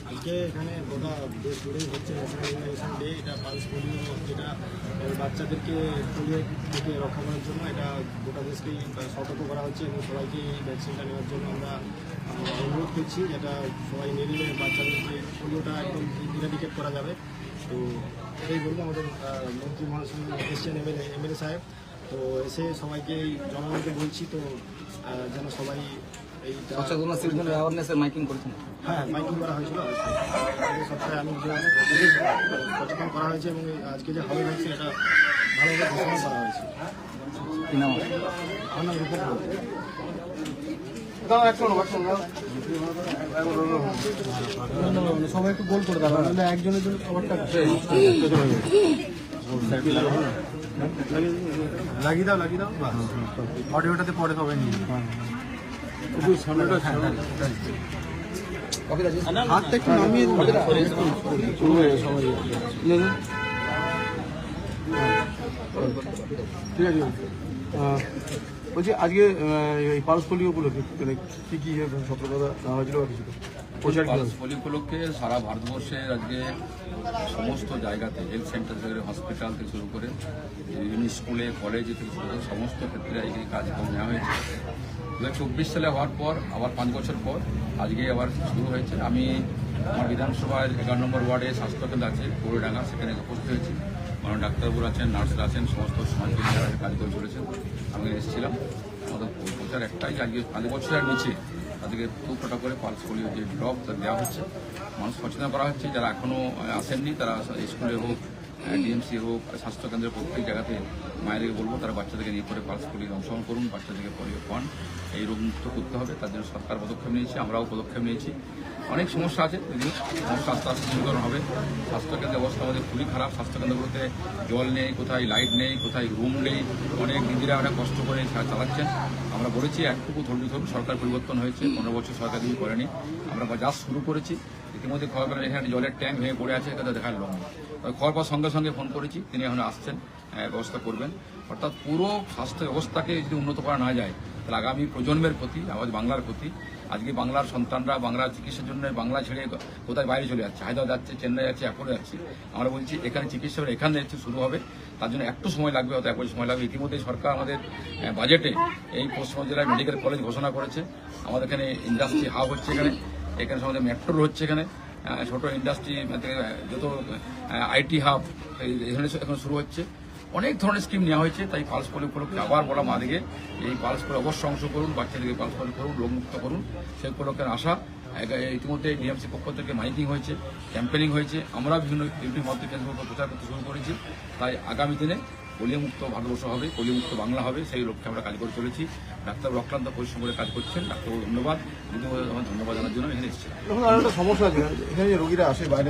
আজকে এখানে গোটা দেশ জুড়েই হচ্ছে ন্যাশনাল ইমিউনাইজেশন ডে। এটা পালস পোলিও, যেটা বাচ্চাদেরকে পোলিও থেকে রক্ষা করার জন্য এটা গোটা দেশকেই সতর্ক করা হচ্ছে এবং সবাইকে এই ভ্যাকসিনটা নেওয়ার জন্য আমরা অনুরোধ করছি, যেটা সবাই নিয়ে নিলে বাচ্চাদেরকে পোলিওটা একদম ইরাডিকেট করা যাবে। তো এটাই বলবো, আমাদের মন্ত্রী মহাশয় এসছেন, এমএলএ সাহেব, তো এসে সবাইকে এই জনগণকে বলছি তো যেন সবাই হ্যাঁ মাইকিং করা হয়েছিল সপ্তাহে আমি সচেতন করা হয়েছে এবং আজকে যে হবে ভ্যাকসিন এটা ভালোভাবে ঘোষণা করা হয়েছে। আমার নাম রূপক। সবাই একটু গোল করে দাও, একজনের জন্য সবারটা লাগিয়ে দাও অডিওটাতে পরে সবাই নিয়ে হাতটা একটু নামিয়ে ঠিক আছে। বলছি আজকে এই পালস পোলিও উপলক্ষে কি কি সতর্কতা নেওয়া হয়েছিল বা কিছু পালস পোলিও উপলক্ষে সারা ভারতবর্ষের আজকে সমস্ত জায়গাতে হেলথ সেন্টার থেকে হসপিটাল থেকে শুরু করে বিভিন্ন স্কুলে কলেজে থেকে শুরু করে সমস্ত ক্ষেত্রে এই কাজকর্ম নেওয়া হয়েছে। 2024 সালে হওয়ার পর আবার 5 বছর পর আজকে আবার শুরু হয়েছে। আমি আমার বিধানসভার 11 নম্বর ওয়ার্ডে স্বাস্থ্যকেন্দ্র আছে গরুডাঙ্গা, সেখানে উপস্থিত হয়েছি। মানে ডাক্তারবাবুরা আছেন, নার্সরা আছেন, সমস্ত সমাজকর্মী যারা কাজ করে চলেছেন, আমি এসেছিলাম। আমাদের প্রচার একটাই, আজকে 5 বছরের নিচে তাদেরকে 2 ফোঁটা করে পালস পোলিও যে ড্রপ দেওয়া হচ্ছে, মানুষ সচেতন করা হচ্ছে। যারা এখনও আসেননি তারা স্কুলে হোক, ডিএমসি হোক, স্বাস্থ্যকেন্দ্রের প্রত্যেক জায়গাতে মায়েদেরকে বলবো তারা বাচ্চাদেরকে নিয়ে করে পালস পোলিও অংশগ্রহণ করুন, বাচ্চাদেরকে পোলিও পান। এই রোগমুক্ত করতে হবে, তার জন্য সরকার পদক্ষেপ নিয়েছে, আমরাও পদক্ষেপ নিয়েছি। অনেক সমস্যা আছে, যদি সমস্যা আস্তে আস্তে দূরীকরণ হবে। স্বাস্থ্যকেন্দ্রের অবস্থা আমাদের খুবই খারাপ। স্বাস্থ্যকেন্দ্রগুলোতে জল নেই, কোথায় লাইট নেই, কোথায় রুম নেই। অনেক দিদিরা অনেক কষ্ট করে চালাচ্ছেন। আমরা বলেছি একটুকু ধৈর্য ধরুন, সরকার পরিবর্তন হয়েছে, 15 বছর সরকার কিছু করেনি। আমরা যা শুরু করেছি, ইতিমধ্যে খবর পেলাম এখানে জলের ট্যাঙ্ক ভেঙে পড়ে আছে, এটা দেখার লোক নেই। খবর পাওয়ার সঙ্গে সঙ্গে ফোন করেছি, তিনি এখন আসছেন, ব্যবস্থা করবেন। অর্থাৎ পুরো স্বাস্থ্য ব্যবস্থাকে যদি উন্নত করা না যায়, তাহলে আগামী প্রজন্মের প্রতি, আমাদের বাংলার প্রতি, আজকে বাংলার সন্তানরা বাংলার চিকিৎসার জন্য বাংলা ছেড়ে কোথায় বাইরে চলে যাচ্ছে, হায়দ্রাবাদ যাচ্ছে, চেন্নাই যাচ্ছে, অ্যাপোলো যাচ্ছে। আমরা বলছি এখানে চিকিৎসা এখানে শুরু হবে, তার জন্য একটু সময় লাগবে, হয়তো 1 বছর সময় লাগবে। ইতিমধ্যে সরকার আমাদের বাজেটে এই পশ্চিমবঙ্গ জেলায় মেডিকেল কলেজ ঘোষণা করেছে। আমাদের এখানে ইন্ডাস্ট্রি হাব হচ্ছে, এখানে আমাদের মেট্রো হচ্ছে, এখানে ছোট ইন্ডাস্ট্রি যত আইটি হাব এখানে এখন শুরু হচ্ছে। অনেক ধরনের স্কিম নেওয়া হয়েছে। তাই পালস পোলিও উপলক্ষে আবার বলা মাদিকে এই পালস পোলিও অবশ্যই অংশ করুন, বাচ্চাদেরকে পালস পোলিও করুন, রোগমুক্ত করুন, সেই উপলক্ষের আশা। ইতিমধ্যে ডিএমসি পক্ষ থেকে মাইকিং হয়েছে, ক্যাম্পেনিং হয়েছে, আমরা বিভিন্ন ইউটিউব মাধ্যমে ফেসবুকে প্রচার করতে শুরু করেছি। তাই আগামী দিনে পোলিওমুক্ত ভারতবর্ষ হবে, পোলিওমুক্ত বাংলা হবে, সেই লক্ষ্যে আমরা কাজ করে চলেছি। ডাক্তার অক্লান্ত পরিশ্রম করে কাজ করছেন, ডাক্তারবাবু ধন্যবাদ। আমার ধন্যবাদ জানার জন্য এখানে এসেছি। এখন আর একটা সমস্যা আছে, এখানে রোগীরা আসে বাইরে